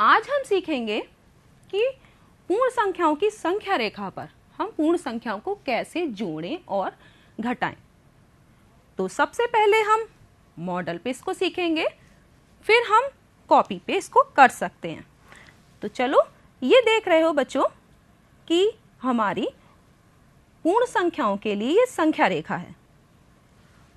आज हम सीखेंगे कि पूर्ण संख्याओं की संख्या रेखा पर हम पूर्ण संख्याओं को कैसे जोड़ें और घटाएं। तो सबसे पहले हम मॉडल पे इसको सीखेंगे, फिर हम कॉपी पे इसको कर सकते हैं। तो चलो, ये देख रहे हो बच्चों कि हमारी पूर्ण संख्याओं के लिए ये संख्या रेखा है।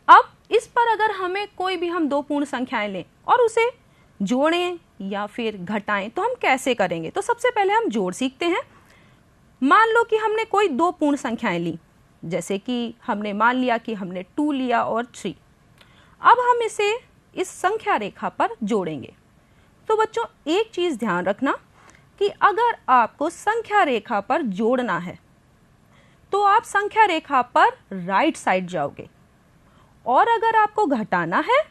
अब इस पर अगर हमें कोई भी हम दो पूर्ण संख्याएं लें और उसे जोड़ें या फिर घटाएं तो हम कैसे करेंगे। तो सबसे पहले हम जोड़ सीखते हैं। मान लो कि हमने कोई दो पूर्ण संख्याएं ली, जैसे कि हमने मान लिया कि हमने 2 लिया और 3। अब हम इसे इस संख्या रेखा पर जोड़ेंगे। तो बच्चों, एक चीज ध्यान रखना कि अगर आपको संख्या रेखा पर जोड़ना है तो आप संख्या रेखा पर राइट साइड जाओगे, और अगर आपको घटाना है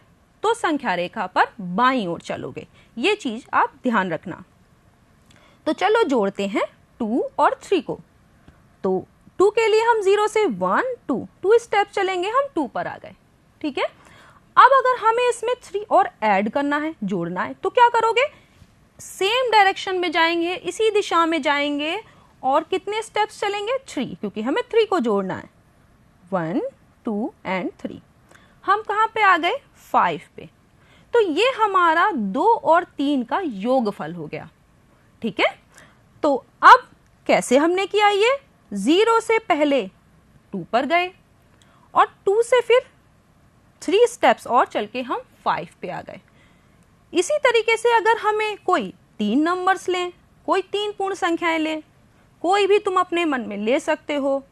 तो संख्या रेखा पर बाईं ओर चलोगे। ये चीज आप ध्यान रखना। तो चलो जोड़ते हैं 2 और 3 को। तो 2 के लिए हम 0 से 1 2 स्टेप चलेंगे, हम 2 पर आ गए। ठीक है। अब अगर हमें इसमें 3 और ऐड करना है, जोड़ना है, तो क्या करोगे? सेम डायरेक्शन में जाएंगे, इसी दिशा में जाएंगे और कितने स्टेप्स चलेंगे? 3, क्योंकि हमें 3 को जोड़ना है। 1 2 एंड 3। हम कहां पे आ गए? 5 पे। तो ये हमारा 2 और 3 का योगफल हो गया। ठीक है। तो अब कैसे हमने किया ये? 0 से पहले 2 पर गए और 2 से फिर 3 स्टेप्स और चल के हम 5 पे आ गए। इसी तरीके से अगर हमें कोई 3 नंबर्स लें, कोई 3 पूर्ण संख्याएं लें, कोई भी तुम अपने मन में ले सकते हो।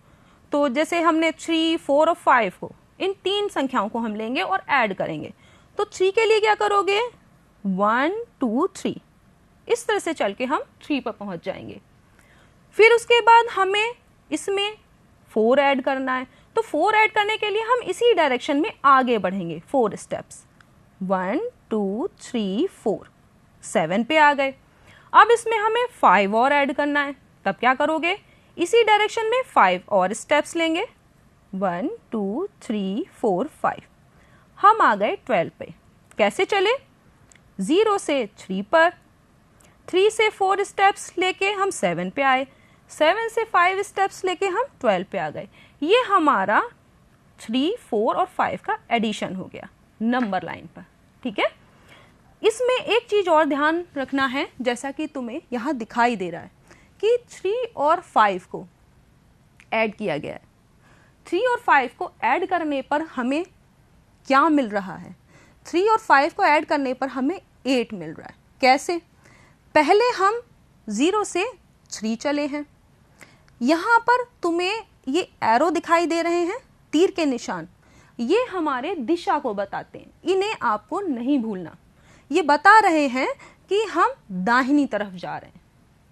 तो जैसे हमने 3 4 और 5 को, इन 3 संख्याओं को हम लेंगे और ऐड करेंगे। तो 3 के लिए क्या करोगे? 1 2 3। इस तरह से चल के हम 3 पर पहुंच जाएंगे। फिर उसके बाद हमें इसमें 4 ऐड करना है। तो 4 ऐड करने के लिए हम इसी डायरेक्शन में आगे बढ़ेंगे, 4 स्टेप्स। 1 2 3 4, 7 पे आ गए। अब इसमें हमें 5 और ऐड करना है। तब क्या करोगे? इसी डायरेक्शन में 5 और स्टेप्स लेंगे। 1 2 3 4 5। हम आ गए 12 पे। कैसे चले? 0 से 3 पर, 3 से 4 स्टेप्स लेके हम 7 पे आए, 7 से 5 स्टेप्स लेके हम 12 पे आ गए। ये हमारा 3 4 और 5 का एडिशन हो गया नंबर लाइन पर। ठीक है। इसमें एक चीज और ध्यान रखना है, जैसा कि तुम्हें यहां दिखाई दे रहा है कि 3 और 5 को ऐड किया गया है। 3 और 5 को ऐड करने पर हमें क्या मिल रहा है? 3 और 5 को ऐड करने पर हमें 8 मिल रहा है। कैसे? पहले हम 0 से 3 चले हैं। यहां पर तुम्हें ये एरो दिखाई दे रहे हैं, तीर के निशान। ये हमारे दिशा को बताते हैं, इन्हें आपको नहीं भूलना। ये बता रहे हैं कि हम दाहिनी तरफ जा रहे हैं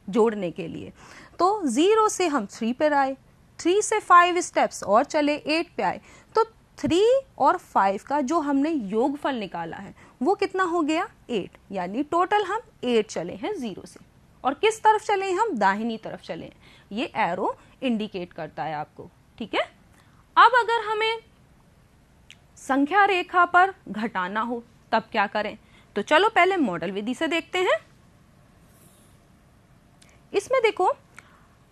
जोड़ने के लिए। तो 0 से हम 3 पर आए, 3 से 5 स्टेप्स और चले, 8 पे आए। तो 3 और 5 का जो हमने योगफल निकाला है वो कितना हो गया? 8। यानी टोटल हम 8 चले हैं 0 से। और किस तरफ चले हैं? हम दाहिनी तरफ चले हैं। ये एरो इंडिकेट करता है आपको। ठीक है। अब अगर हमें संख्या रेखा पर घटाना हो तब क्या करें? तो चलो पहले मॉडल विधि से देखते हैं। इसमें देखो,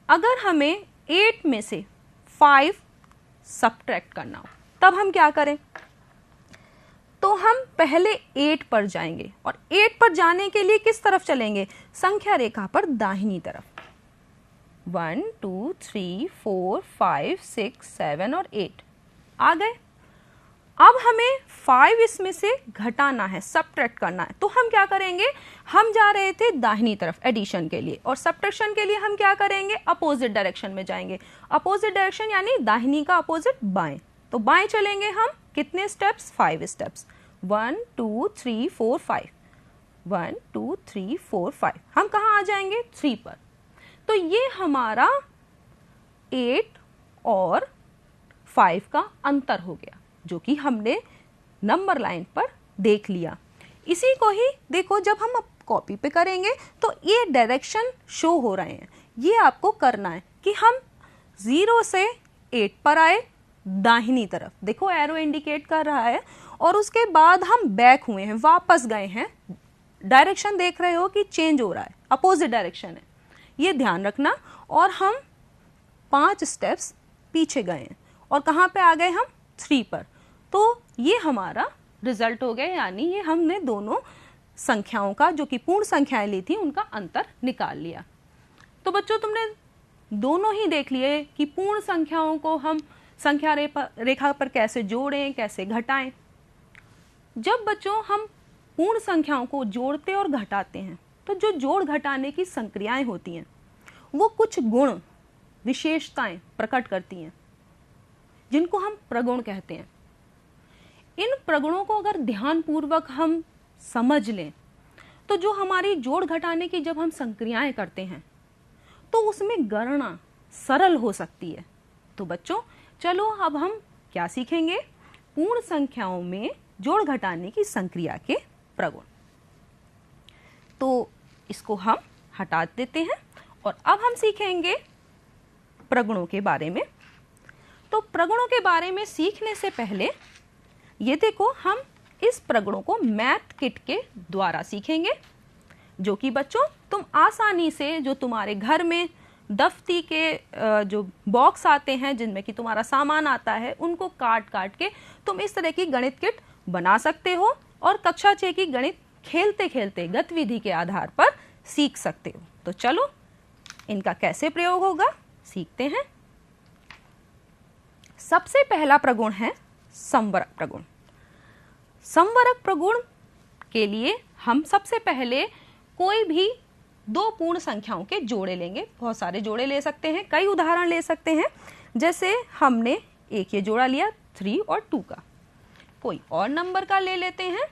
अगर हमें 8 में से 5 सब्ट्रैक्ट करना हो तब हम क्या करें? तो हम पहले 8 पर जाएंगे और 8 पर जाने के लिए किस तरफ चलेंगे? संख्या रेखा पर दाहिनी तरफ। 1 2 3 4 5 6 7 और 8 आ गए। अब हमें 5 इसमें से घटाना है, सब्ट्रैक्ट करना है। तो हम क्या करेंगे? हम जा रहे थे दाहिनी तरफ एडिशन के लिए, और सब्ट्रैक्शन के लिए हम क्या करेंगे? अपोजिट डायरेक्शन में जाएंगे। अपोजिट डायरेक्शन यानी दाहिनी का अपोजिट बाएं। तो बाएं चलेंगे हम। कितने स्टेप्स? 5 स्टेप्स। 1 2 3 4 5। 1 2 3 4 5। हम कहाँ आ जाएंगे? 3 पर। तो ये हमारा 8 और 5 का अंतर हो गया, जो कि हमने नंबर लाइन पर देख लिया। इसी को ही देखो, जब हम कॉपी पे करेंगे तो ये डायरेक्शन शो हो रहे हैं। ये आपको करना है कि हम 0 से 8 पर आए दाहिनी तरफ, देखो एरो इंडिकेट कर रहा है, और उसके बाद हम बैक हुए हैं, वापस गए हैं डायरेक्शन देख रहे हो कि चेंज हो रहा है, अपोजिट डायरेक्शन है, ये ध्यान रखना। और हम 5 स्टेप्स पीछे गए हैं और कहाँ पे आ गए हम 3 पर। तो ये हमारा रिजल्ट हो गया, यानी ये हमने दोनों संख्याओं का जो कि पूर्ण संख्याएं ली थी उनका अंतर निकाल लिया। तो बच्चों तुमने दोनों ही देख लिए कि पूर्ण संख्याओं को हम संख्या रेखा पर कैसे जोड़ें, कैसे घटाएं। जब बच्चों हम पूर्ण संख्याओं को जोड़ते और घटाते हैं तो जो जोड़ घटाने की संक्रियाएं होती हैं वो कुछ गुण विशेषताएं प्रकट करती हैं जिनको हम प्रगुण कहते हैं। इन प्रगुणों को अगर ध्यानपूर्वक हम समझ लें तो जो हमारी जोड़ घटाने की जब हम संक्रियाएं करते हैं तो उसमें गणना सरल हो सकती है। तो बच्चों चलो अब हम क्या सीखेंगे, पूर्ण संख्याओं में जोड़ घटाने की संक्रिया के प्रगुण। तो इसको हम हटा देते हैं और अब हम सीखेंगे प्रगुणों के बारे में। तो प्रगुणों के बारे में सीखने से पहले ये देखो, हम इस प्रगुणों को मैथ किट के द्वारा सीखेंगे, जो कि बच्चों तुम आसानी से, जो तुम्हारे घर में दफ्ती के जो बॉक्स आते हैं जिनमें कि तुम्हारा सामान आता है, उनको काट काट के तुम इस तरह की गणित किट बना सकते हो और कक्षा 6 की गणित खेलते खेलते गतिविधि के आधार पर सीख सकते हो। तो चलो इनका कैसे प्रयोग होगा सीखते हैं। सबसे पहला प्रगुण है समवरक प्रगुण। समवरक प्रगुण के लिए हम सबसे पहले कोई भी 2 पूर्ण संख्याओं के जोड़े लेंगे। बहुत सारे जोड़े ले सकते हैं, कई उदाहरण ले सकते हैं। जैसे हमने एक ये जोड़ा लिया 3 और 2 का, कोई और नंबर का ले लेते हैं।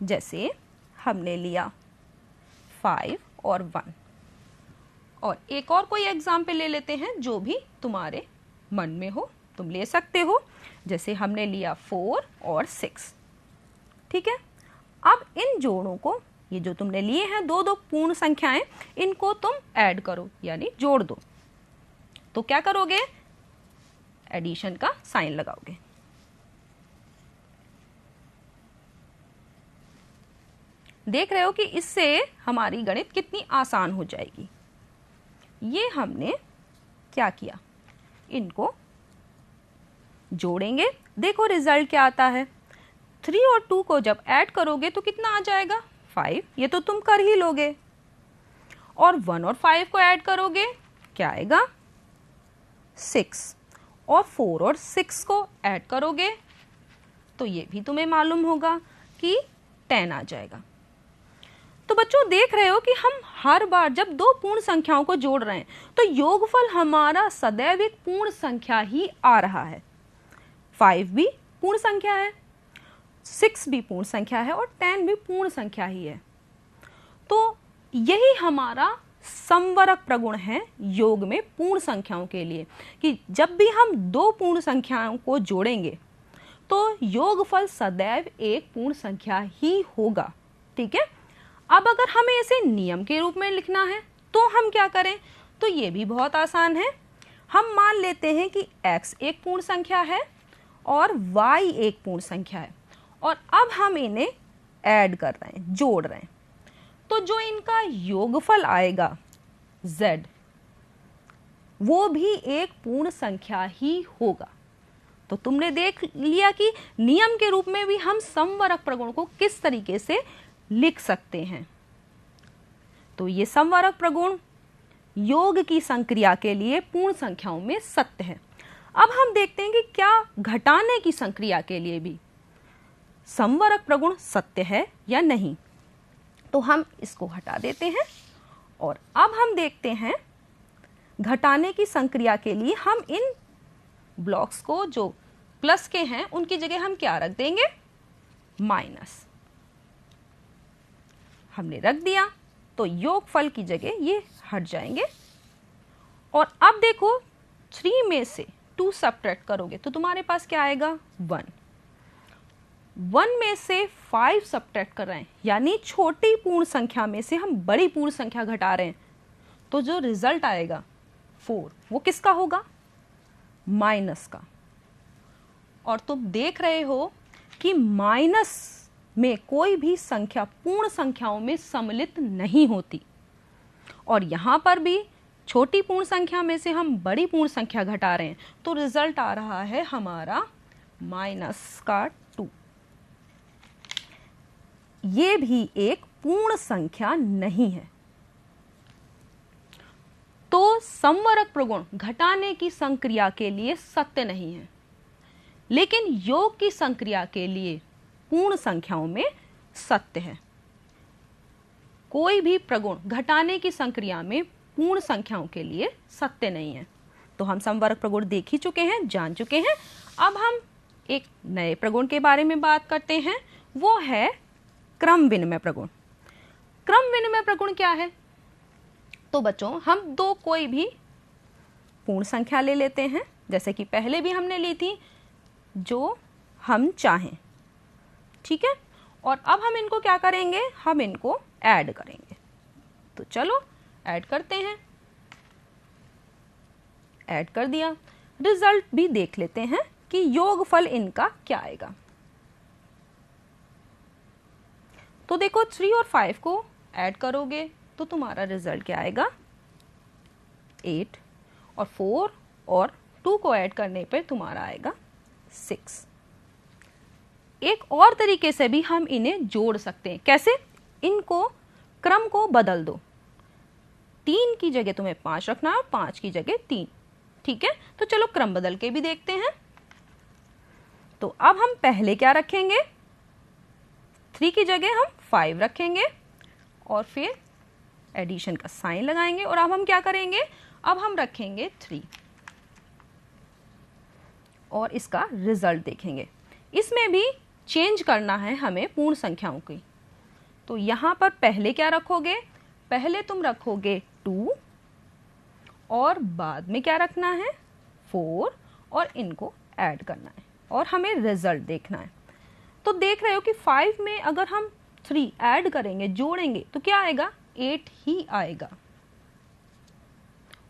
जैसे हमने लिया 5 और 1, और एक और कोई एग्जाम्पल ले लेते हैं जो भी तुम्हारे मन में हो, तुम ले सकते हो। जैसे हमने लिया 4 और 6। ठीक है, अब इन जोड़ों को, ये जो तुमने लिए हैं 2 पूर्ण संख्याएं, इनको तुम ऐड करो यानी जोड़ दो। तो क्या करोगे, एडिशन का साइन लगाओगे। देख रहे हो कि इससे हमारी गणित कितनी आसान हो जाएगी। ये हमने क्या किया, इनको जोड़ेंगे। देखो रिजल्ट क्या आता है। 3 और 2 को जब ऐड करोगे तो कितना आ जाएगा, 5। ये तो तुम कर ही लोगे। और 1 और 5 को ऐड करोगे, क्या आएगा, 6। और 4 और 6 को ऐड करोगे तो ये भी तुम्हें मालूम होगा कि 10 आ जाएगा। तो बच्चों देख रहे हो कि हम हर बार जब 2 पूर्ण संख्याओं को जोड़ रहे हैं तो योगफल हमारा सदैव एक पूर्ण संख्या ही आ रहा है। 5 भी पूर्ण संख्या है, 6 भी पूर्ण संख्या है और 10 भी पूर्ण संख्या ही है। तो यही हमारा समवरक प्रगुण है योग में पूर्ण संख्याओं के लिए, कि जब भी हम 2 पूर्ण संख्याओं को जोड़ेंगे तो योगफल सदैव एक पूर्ण संख्या ही होगा। ठीक है, अब अगर हमें इसे नियम के रूप में लिखना है तो हम क्या करें, तो ये भी बहुत आसान है। हम मान लेते हैं कि x एक पूर्ण संख्या है और y एक पूर्ण संख्या है, और अब हम इन्हें ऐड कर रहे हैं, जोड़ रहे हैं। तो जो इनका योगफल आएगा z, वो भी एक पूर्ण संख्या ही होगा। तो तुमने देख लिया कि नियम के रूप में भी हम समवरक प्रगुण को किस तरीके से लिख सकते हैं। तो ये समवरक प्रगुण योग की संक्रिया के लिए पूर्ण संख्याओं में सत्य है। अब हम देखते हैं कि क्या घटाने की संक्रिया के लिए भी समवरक प्रगुण सत्य है या नहीं। तो हम इसको हटा देते हैं और अब हम देखते हैं घटाने की संक्रिया के लिए हम इन ब्लॉक्स को जो प्लस के हैं उनकी जगह हम क्या रख देंगे, माइनस। हमने रख दिया तो योगफल की जगह ये हट जाएंगे। और अब देखो 3 में से 2 सब्ट्रैक्ट करोगे तो तुम्हारे पास क्या आएगा, 1। 1 में से 5 सब्ट्रैक्ट कर रहे हैं, यानी छोटी पूर्ण संख्या में से हम बड़ी पूर्ण संख्या घटा रहे हैं, तो जो रिजल्ट आएगा 4, वो किसका होगा, माइनस का। और तुम देख रहे हो कि माइनस में कोई भी संख्या पूर्ण संख्याओं में सम्मिलित नहीं होती। और यहाँ पर भी छोटी पूर्ण संख्या में से हम बड़ी पूर्ण संख्या घटा रहे हैं, तो रिजल्ट आ रहा है हमारा -2। ये भी एक पूर्ण संख्या नहीं है। तो समवर्ग प्रगुण घटाने की संक्रिया के लिए सत्य नहीं है, लेकिन योग की संक्रिया के लिए पूर्ण संख्याओं में सत्य है। कोई भी प्रगुण घटाने की संक्रिया में पूर्ण संख्याओं के लिए सत्य नहीं है। तो हम समवर्ग प्रगुण देख ही चुके हैं, जान चुके हैं। अब हम एक नए प्रगुण के बारे में बात करते हैं, वो है क्रम विनिमय प्रगुण। क्रम विनिमय प्रगुण क्या है? तो बच्चों, हम दो कोई भी पूर्ण संख्या ले लेते हैं, जैसे कि पहले भी हमने ली थी, जो हम चाहें, ठीक है। और अब हम इनको क्या करेंगे, हम इनको ऐड करेंगे। तो चलो ऐड करते हैं। ऐड कर दिया, रिजल्ट भी देख लेते हैं कि योगफल इनका क्या आएगा। तो देखो 3 और 5 को ऐड करोगे तो तुम्हारा रिजल्ट क्या आएगा, 8। और 4 और 2 को ऐड करने पर तुम्हारा आएगा 6। एक और तरीके से भी हम इन्हें जोड़ सकते हैं। कैसे? इनको क्रम को बदल दो। 3 की जगह तुम्हें 5 रखना है, 5 की जगह 3, ठीक है। तो चलो क्रम बदल के भी देखते हैं। तो अब हम पहले क्या रखेंगे, 3 की जगह हम 5 रखेंगे और फिर एडिशन का साइन लगाएंगे। और अब हम क्या करेंगे, अब हम रखेंगे 3 और इसका रिजल्ट देखेंगे। इसमें भी चेंज करना है हमें पूर्ण संख्याओं की। तो यहां पर पहले क्या रखोगे, पहले तुम रखोगे 2 और बाद में क्या रखना है, 4, और इनको ऐड करना है और हमें रिजल्ट देखना है। तो देख रहे हो कि 5 में अगर हम 3 ऐड करेंगे, जोड़ेंगे, तो क्या आएगा, 8 ही आएगा।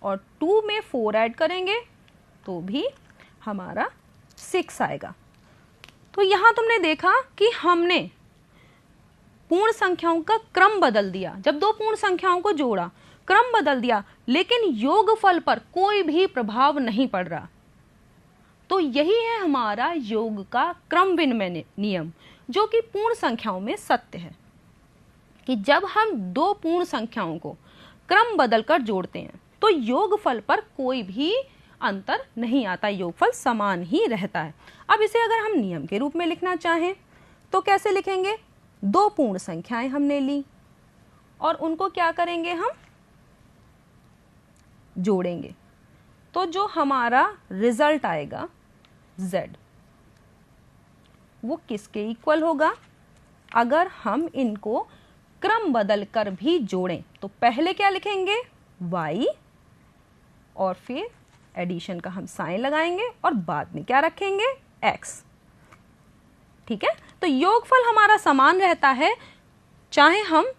और 2 में 4 ऐड करेंगे तो भी हमारा 6 आएगा। तो यहां तुमने देखा कि हमने पूर्ण संख्याओं का क्रम बदल दिया। जब दो पूर्ण संख्याओं को जोड़ा, क्रम बदल दिया, लेकिन योगफल पर कोई भी प्रभाव नहीं पड़ रहा। तो यही है हमारा योग का क्रम विनिमय नियम, जो कि पूर्ण संख्याओं में सत्य है कि जब हम दो पूर्ण संख्याओं को क्रम बदलकर जोड़ते हैं तो योगफल पर कोई भी अंतर नहीं आता, योगफल समान ही रहता है। अब इसे अगर हम नियम के रूप में लिखना चाहें तो कैसे लिखेंगे, दो पूर्ण संख्याएं हमने ली और उनको क्या करेंगे, हम जोड़ेंगे। तो जो हमारा रिजल्ट आएगा z, वो किसके इक्वल होगा, अगर हम इनको क्रम बदल कर भी जोड़ें तो पहले क्या लिखेंगे, y, और फिर एडिशन का हम साइन लगाएंगे और बाद में क्या रखेंगे, x, ठीक है। तो योगफल हमारा समान रहता है, चाहे हम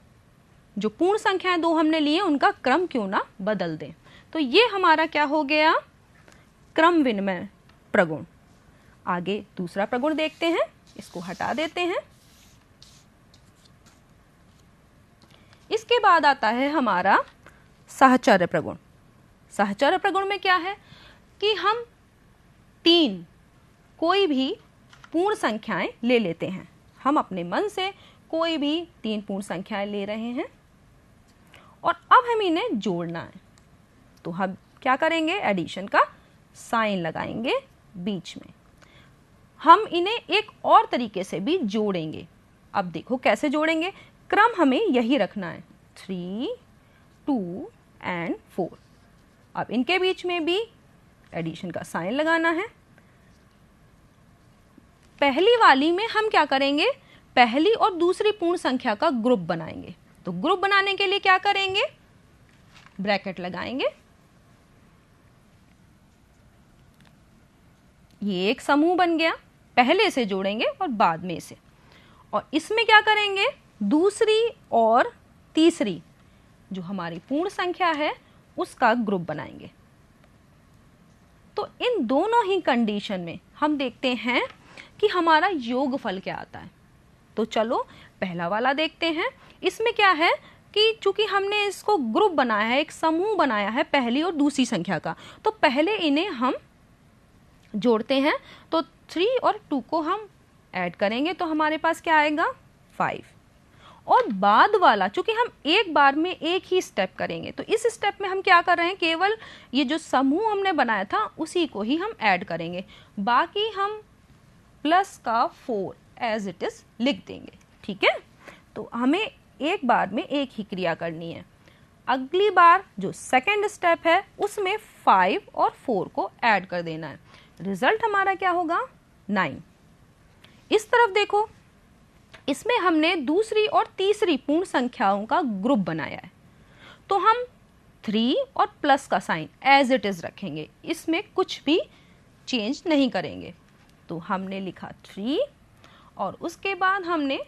जो पूर्ण संख्याएं दो हमने लिए उनका क्रम क्यों ना बदल दें। तो ये हमारा क्या हो गया, क्रम विनिमय प्रगुण। आगे दूसरा प्रगुण देखते हैं, इसको हटा देते हैं। इसके बाद आता है हमारा साहचर्य प्रगुण। साहचर्य प्रगुण में क्या है कि हम 3 कोई भी पूर्ण संख्याएं ले लेते हैं। हम अपने मन से कोई भी 3 पूर्ण संख्याएं ले रहे हैं और अब हम इन्हें जोड़ना है। तो हम क्या करेंगे, एडिशन का साइन लगाएंगे बीच में। हम इन्हें एक और तरीके से भी जोड़ेंगे। अब देखो कैसे जोड़ेंगे, क्रम हमें यही रखना है, 3, 2 एंड 4। अब इनके बीच में भी एडिशन का साइन लगाना है। पहली वाली में हम क्या करेंगे, पहली और दूसरी पूर्ण संख्या का ग्रुप बनाएंगे। तो ग्रुप बनाने के लिए क्या करेंगे, ब्रैकेट लगाएंगे। ये एक समूह बन गया, पहले से जोड़ेंगे और बाद में इसे, और इसमें क्या करेंगे, दूसरी और तीसरी जो हमारी पूर्ण संख्या है उसका ग्रुप बनाएंगे। तो इन दोनों ही कंडीशन में हम देखते हैं कि हमारा योगफल क्या आता है। तो चलो पहला वाला देखते हैं। इसमें क्या है कि चूंकि हमने इसको ग्रुप बनाया है, एक समूह बनाया है पहली और दूसरी संख्या का, तो पहले इन्हें हम जोड़ते हैं। तो 3 और 2 को हम ऐड करेंगे तो हमारे पास क्या आएगा 5। और बाद वाला चूंकि हम एक बार में एक ही स्टेप करेंगे, तो इस स्टेप में हम क्या कर रहे हैं, केवल ये जो समूह हमने बनाया था उसी को ही हम ऐड करेंगे, बाकी हम प्लस का 4 एज इट इज लिख देंगे। ठीक है, तो हमें एक बार में एक ही क्रिया करनी है। अगली बार जो सेकेंड स्टेप है उसमें 5 और 4 को ऐड कर देना है। रिजल्ट हमारा क्या होगा 9। इस तरफ देखो, इसमें हमने दूसरी और तीसरी पूर्ण संख्याओं का ग्रुप बनाया है, तो हम 3 और प्लस का साइन एज इट इज रखेंगे, इसमें कुछ भी चेंज नहीं करेंगे। तो हमने लिखा 3 और उसके बाद हमने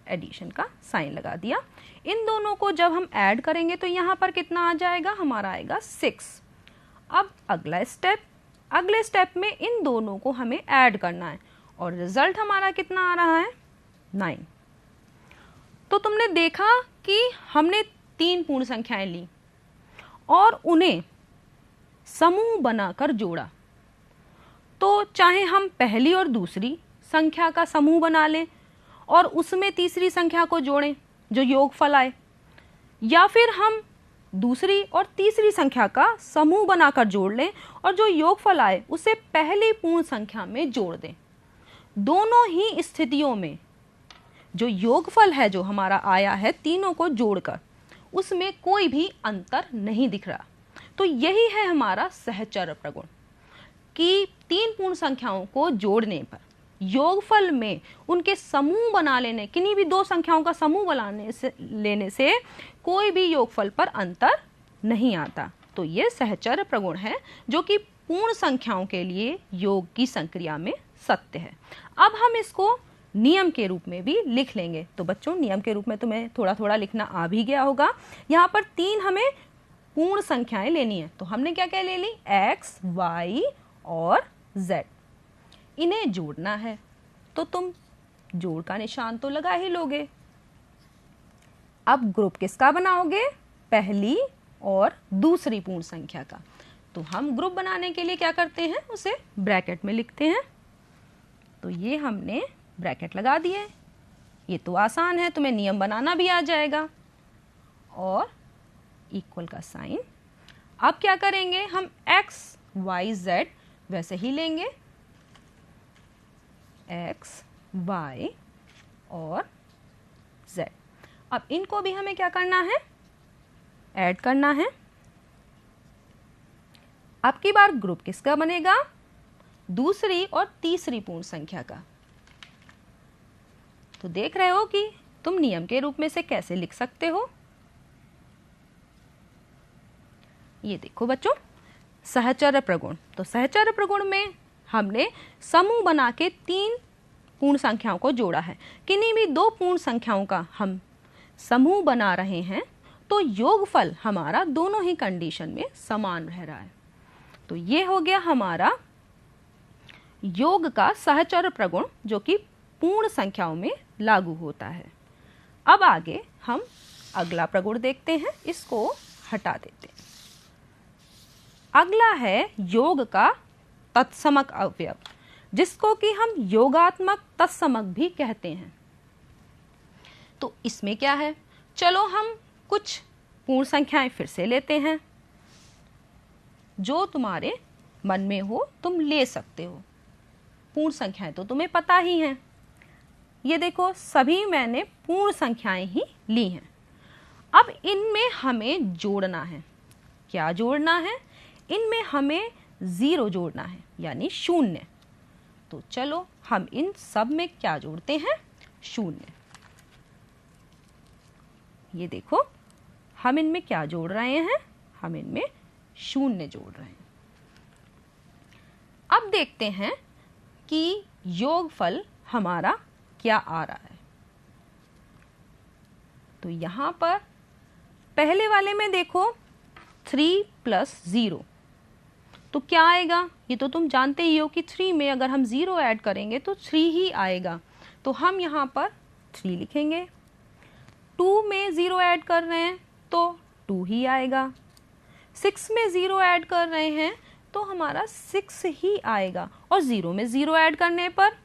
एडिशन का साइन लगा दिया। इन दोनों को जब हम ऐड करेंगे तो यहाँ पर कितना आ जाएगा, हमारा आएगा 6। अब अगला स्टेप, अगले स्टेप में इन दोनों को हमें ऐड करना है और रिजल्ट हमारा कितना आ रहा है 9। तो तुमने देखा कि हमने 3 पूर्ण संख्याएं ली और उन्हें समूह बनाकर जोड़ा। तो चाहे हम पहली और दूसरी संख्या का समूह बना लें और उसमें तीसरी संख्या को जोड़ें जो योगफल आए, या फिर हम दूसरी और तीसरी संख्या का समूह बनाकर जोड़ लें और जो योगफल आए उसे पहली पूर्ण संख्या में जोड़ दें। दोनों ही स्थितियों में जो योगफल है जो हमारा आया है तीनों को जोड़कर, उसमें कोई भी अंतर नहीं दिख रहा। तो यही है हमारा सहचर प्रगुण कि 3 पूर्ण संख्याओं को जोड़ने पर योगफल में उनके समूह बना लेने, किन्हीं भी 2 संख्याओं का समूह लेने से कोई भी योगफल पर अंतर नहीं आता। तो ये सहचर प्रगुण है जो कि पूर्ण संख्याओं के लिए योग की संक्रिया में सत्य है। अब हम इसको नियम के रूप में भी लिख लेंगे। तो बच्चों नियम के रूप में तुम्हें थोड़ा थोड़ा लिखना आ भी गया होगा। यहाँ पर 3 हमें पूर्ण संख्याएं लेनी है, तो हमने क्या क्या ले ली, x, y और z। इन्हें जोड़ना है तो तुम जोड़ का निशान तो लगा ही लोगे। अब ग्रुप किसका बनाओगे, पहली और दूसरी पूर्ण संख्या का। तो हम ग्रुप बनाने के लिए क्या करते हैं, उसे ब्रैकेट में लिखते हैं। तो ये हमने ब्रैकेट लगा दिए। ये तो आसान है, तुम्हें नियम बनाना भी आ जाएगा। और इक्वल का साइन। अब क्या करेंगे, हम x, y, z वैसे ही लेंगे, x, y और z। अब इनको भी हमें क्या करना है, ऐड करना है। अब की बार ग्रुप किसका बनेगा, दूसरी और तीसरी पूर्ण संख्या का। तो देख रहे हो कि तुम नियम के रूप में से कैसे लिख सकते हो। ये देखो बच्चों, सहचर प्रगुण। तो सहचर प्रगुण में हमने समूह बना के 3 पूर्ण संख्याओं को जोड़ा है। किन्हीं भी 2 पूर्ण संख्याओं का हम समूह बना रहे हैं तो योगफल हमारा दोनों ही कंडीशन में समान रह रहा है। तो ये हो गया हमारा योग का सहचर प्रगुण जो कि पूर्ण संख्याओं में लागू होता है। अब आगे हम अगला प्रगुण देखते हैं, इसको हटा देते हैं। अगला है योग का तत्समक अवयव, जिसको कि हम योगात्मक तत्समक भी कहते हैं। तो इसमें क्या है, चलो हम कुछ पूर्ण संख्याएं फिर से लेते हैं। जो तुम्हारे मन में हो तुम ले सकते हो। पूर्ण संख्याएं तो तुम्हें पता ही हैं। ये देखो, सभी मैंने पूर्ण संख्याएं ही ली हैं। अब इनमें हमें जोड़ना है। क्या जोड़ना है, इनमें हमें 0 जोड़ना है, यानी 0। तो चलो हम इन सब में क्या जोड़ते हैं, 0। ये देखो, हम इनमें क्या जोड़ रहे हैं, हम इनमें 0 जोड़ रहे हैं। अब देखते हैं कि योगफल हमारा क्या आ रहा है। तो यहां पर पहले वाले में देखो 3 + 0, तो क्या आएगा, ये तो तुम जानते ही हो कि 3 में अगर हम 0 ऐड करेंगे तो 3 ही आएगा। तो हम यहाँ पर 3 लिखेंगे। 2 में 0 ऐड कर रहे हैं तो 2 ही आएगा। 6 में 0 ऐड कर रहे हैं तो हमारा 6 ही आएगा, और 0 में 0 ऐड करने पर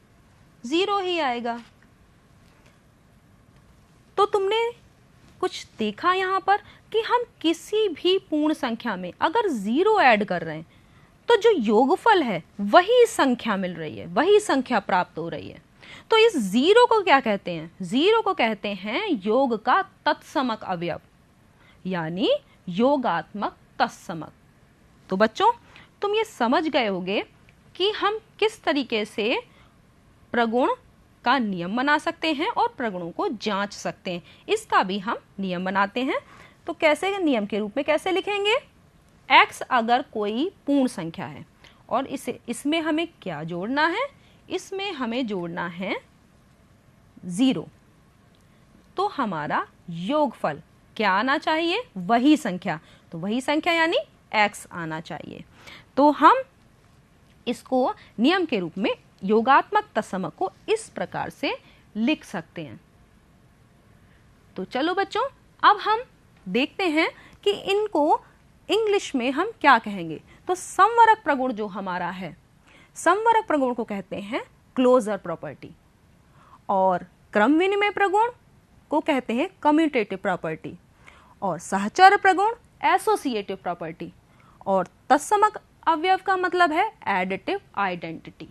0 ही आएगा। तो तुमने कुछ देखा यहाँ पर कि हम किसी भी पूर्ण संख्या में अगर 0 ऐड कर रहे हैं तो जो योगफल है वही संख्या मिल रही है, वही संख्या प्राप्त हो रही है। तो इस 0 को क्या कहते हैं? 0 को कहते हैं योग का तत्समक अवयव, यानी योगात्मक तत्समक। तो बच्चों, तुम ये समझ गए होगे कि हम किस तरीके से प्रगुण का नियम बना सकते हैं और प्रगुणों को जांच सकते हैं। इसका भी हम नियम बनाते हैं। तो कैसे, नियम के रूप में कैसे लिखेंगे? x अगर कोई पूर्ण संख्या है और इसमें हमें क्या जोड़ना है? इसमें हमें जोड़ना है 0, तो हमारा योगफल क्या आना चाहिए? वही संख्या। तो वही संख्या यानी x आना चाहिए। तो हम इसको नियम के रूप में योगात्मक तत्समक को इस प्रकार से लिख सकते हैं। तो चलो बच्चों, अब हम देखते हैं कि इनको इंग्लिश में हम क्या कहेंगे। तो समवरक प्रगुण जो हमारा है, समवरक प्रगुण को कहते हैं क्लोजर प्रॉपर्टी, और क्रम विनिमय प्रगुण को कहते हैं कम्यूटेटिव प्रॉपर्टी, और सहचर प्रगुण एसोसिएटिव प्रॉपर्टी, और तत्समक अवयव का मतलब है एडिटिव आइडेंटिटी।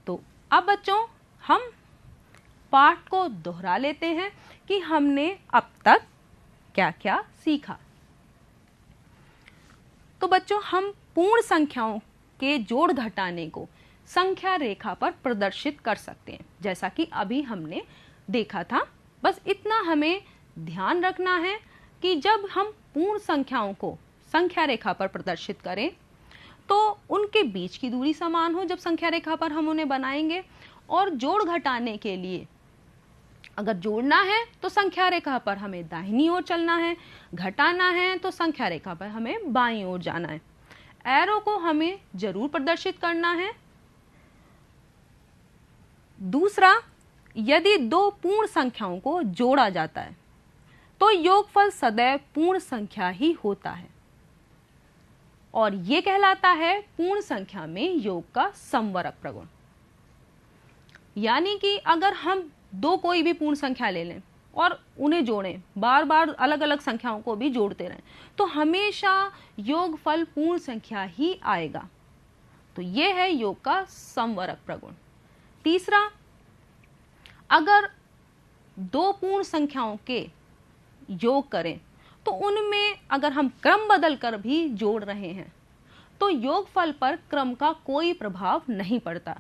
तो अब बच्चों, हम पाठ को दोहरा लेते हैं कि हमने अब तक क्या क्या सीखा। तो बच्चों, हम पूर्ण संख्याओं के जोड़ घटाने को संख्या रेखा पर प्रदर्शित कर सकते हैं, जैसा कि अभी हमने देखा था। बस इतना हमें ध्यान रखना है कि जब हम पूर्ण संख्याओं को संख्या रेखा पर प्रदर्शित करें तो उनके बीच की दूरी समान हो जब संख्या रेखा पर हम उन्हें बनाएंगे, और जोड़ घटाने के लिए अगर जोड़ना है तो संख्या रेखा पर हमें दाहिनी ओर चलना है, घटाना है तो संख्या रेखा पर हमें बाईं ओर जाना है। एरो को हमें जरूर प्रदर्शित करना है। दूसरा, यदि दो पूर्ण संख्याओं को जोड़ा जाता है तो योगफल सदैव पूर्ण संख्या ही होता है, और यह कहलाता है पूर्ण संख्या में योग का समवरक प्रगुण। यानी कि अगर हम दो कोई भी पूर्ण संख्या ले लें और उन्हें जोड़ें, बार बार अलग अलग संख्याओं को भी जोड़ते रहें, तो हमेशा योगफल पूर्ण संख्या ही आएगा। तो यह है योग का समवरक प्रगुण। तीसरा, अगर दो पूर्ण संख्याओं के योग करें तो उनमें अगर हम क्रम बदल कर भी जोड़ रहे हैं तो योगफल पर क्रम का कोई प्रभाव नहीं पड़ता।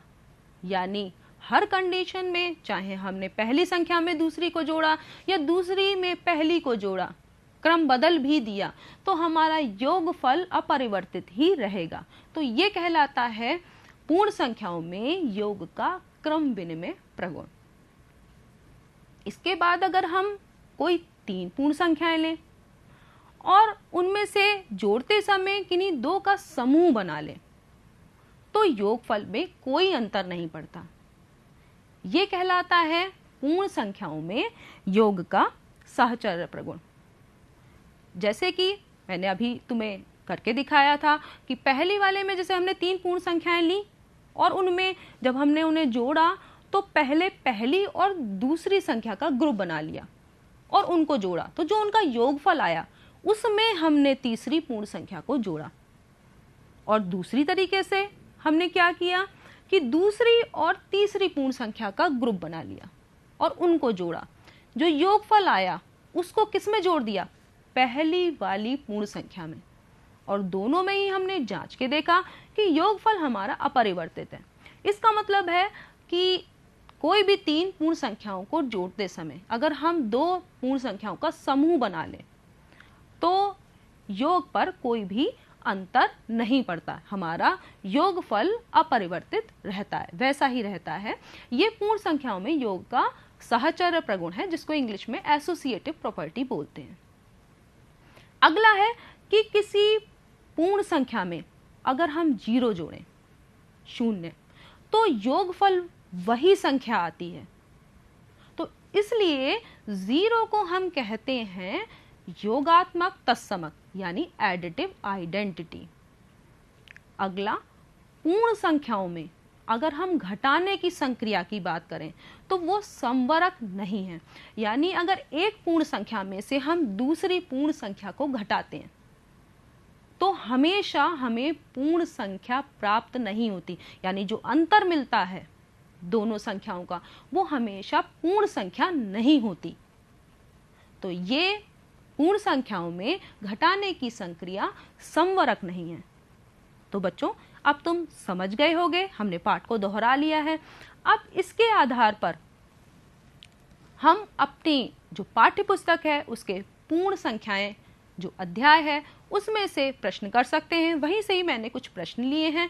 यानी हर कंडीशन में, चाहे हमने पहली संख्या में दूसरी को जोड़ा या दूसरी में पहली को जोड़ा, क्रम बदल भी दिया, तो हमारा योगफल अपरिवर्तित ही रहेगा। तो ये कहलाता है पूर्ण संख्याओं में योग का क्रम विनिमय प्रगुण। इसके बाद अगर हम कोई 3 पूर्ण संख्याएं लें और उनमें से जोड़ते समय किन्हीं 2 का समूह बना लें तो योगफल में कोई अंतर नहीं पड़ता। यह कहलाता है पूर्ण संख्याओं में योग का सहचर्य प्रगुण। जैसे कि मैंने अभी तुम्हें करके दिखाया था कि पहली वाले में जैसे हमने 3 पूर्ण संख्याएं ली और उनमें जब हमने उन्हें जोड़ा तो पहले पहली और दूसरी संख्या का ग्रुप बना लिया और उनको जोड़ा, तो जो उनका योगफल आया उसमें हमने तीसरी पूर्ण संख्या को जोड़ा। और दूसरी तरीके से हमने क्या किया कि दूसरी और तीसरी पूर्ण संख्या का ग्रुप बना लिया और उनको जोड़ा। जो योगफल आया उसको किस में जोड़ दिया? पहली वाली पूर्ण संख्या में। और दोनों में ही हमने जांच के देखा कि योगफल हमारा अपरिवर्तित है। इसका मतलब है कि कोई भी 3 पूर्ण संख्याओं को जोड़ते समय अगर हम 2 पूर्ण संख्याओं का समूह बना लें तो योग पर कोई भी अंतर नहीं पड़ता, हमारा योगफल अपरिवर्तित रहता है, वैसा ही रहता है। ये पूर्ण संख्याओं में योग का सहचर्य प्रगुण है जिसको इंग्लिश में एसोसिएटिव प्रॉपर्टी बोलते हैं। अगला है कि किसी पूर्ण संख्या में अगर हम 0 जोड़ें, 0, तो योगफल वही संख्या आती है। तो इसलिए 0 को हम कहते हैं योगात्मक तत्समक यानी एडिटिव आइडेंटिटी। अगला, पूर्ण संख्याओं में अगर हम घटाने की संक्रिया की बात करें तो वो समवरक नहीं है, यानी अगर एक पूर्ण संख्या में से हम दूसरी पूर्ण संख्या को घटाते हैं तो हमेशा हमें पूर्ण संख्या प्राप्त नहीं होती, यानी जो अंतर मिलता है दोनों संख्याओं का वो हमेशा पूर्ण संख्या नहीं होती। तो ये पूर्ण संख्याओं में घटाने की संक्रिया समवरक नहीं है। तो बच्चों, अब तुम समझ गए होगे, हमने पाठ को दोहरा लिया है। अब इसके आधार पर हम अपनी जो पाठ्य पुस्तक है उसके पूर्ण संख्याएं जो अध्याय है उसमें से प्रश्न कर सकते हैं। वहीं से ही मैंने कुछ प्रश्न लिए हैं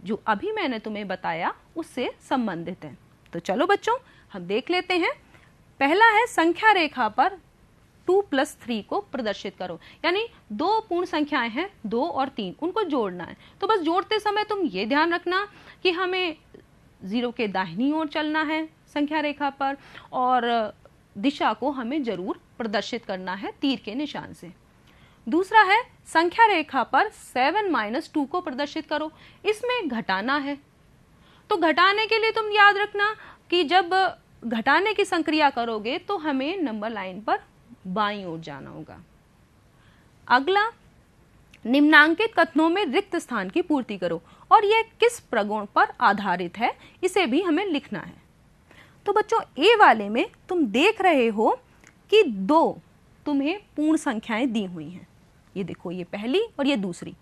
जो अभी मैंने तुम्हें बताया उससे संबंधित है। तो चलो बच्चों, हम देख लेते हैं। पहला है, संख्या रेखा पर 2 + 3 को प्रदर्शित करो, यानी दो पूर्ण संख्याएं हैं 2 और 3, उनको जोड़ना है। तो बस जोड़ते समय तुम ये ध्यान रखना कि हमें 0 के दाहिनी ओर चलना है संख्या रेखा पर और दिशा को हमें जरूर प्रदर्शित करना है तीर के निशान से। दूसरा है, संख्या रेखा पर 7 - 2 को प्रदर्शित करो, इसमें घटाना है। तो घटाने के लिए तुम याद रखना कि जब घटाने की संक्रिया करोगे तो हमें नंबर लाइन पर बाईं ओर जाना होगा। अगला, निम्नांकित कथनों में रिक्त स्थान की पूर्ति करो और यह किस प्रगुण पर आधारित है इसे भी हमें लिखना है। तो बच्चों, ए वाले में तुम देख रहे हो कि 2 तुम्हें पूर्ण संख्याएं दी हुई हैं। ये देखो, ये पहली और ये दूसरी,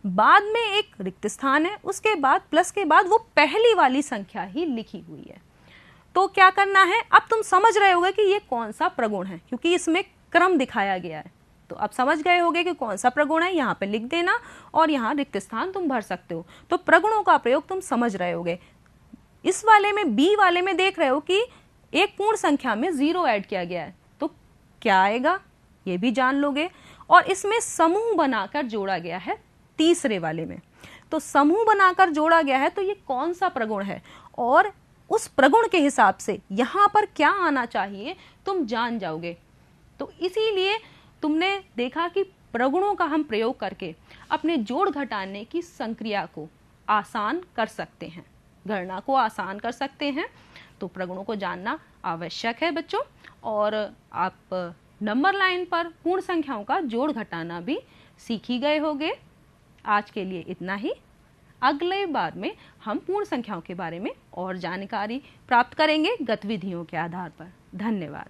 बाद में एक रिक्त स्थान है, उसके बाद प्लस के बाद वो पहली वाली संख्या ही लिखी हुई है। तो क्या करना है, अब तुम समझ रहे होगे कि ये कौन सा प्रगुण है, क्योंकि इसमें क्रम दिखाया गया है। तो अब समझ गए होगे कि कौन सा प्रगुण है, यहाँ पे लिख देना और यहाँ रिक्त स्थान तुम भर सकते हो। तो प्रगुणों का प्रयोग तुम समझ रहे होगे। इस वाले में, बी वाले में देख रहे हो कि एक पूर्ण संख्या में 0 ऐड किया गया है, तो क्या आएगा ये भी जान लोगे। और इसमें समूह बनाकर जोड़ा गया है तीसरे वाले में। तो समूह बनाकर जोड़ा गया है, तो ये कौन सा प्रगुण है और उस प्रगुण के हिसाब से यहाँ पर क्या आना चाहिए तुम जान जाओगे। तो इसीलिए तुमने देखा कि प्रगुणों का हम प्रयोग करके अपने जोड़ घटाने की संक्रिया को आसान कर सकते हैं, गणना को आसान कर सकते हैं। तो प्रगुणों को जानना आवश्यक है बच्चों। और आप नंबर लाइन पर पूर्ण संख्याओं का जोड़ घटाना भी सीख ही गए होंगे। आज के लिए इतना ही। अगले बार में हम पूर्ण संख्याओं के बारे में और जानकारी प्राप्त करेंगे गतिविधियों के आधार पर। धन्यवाद।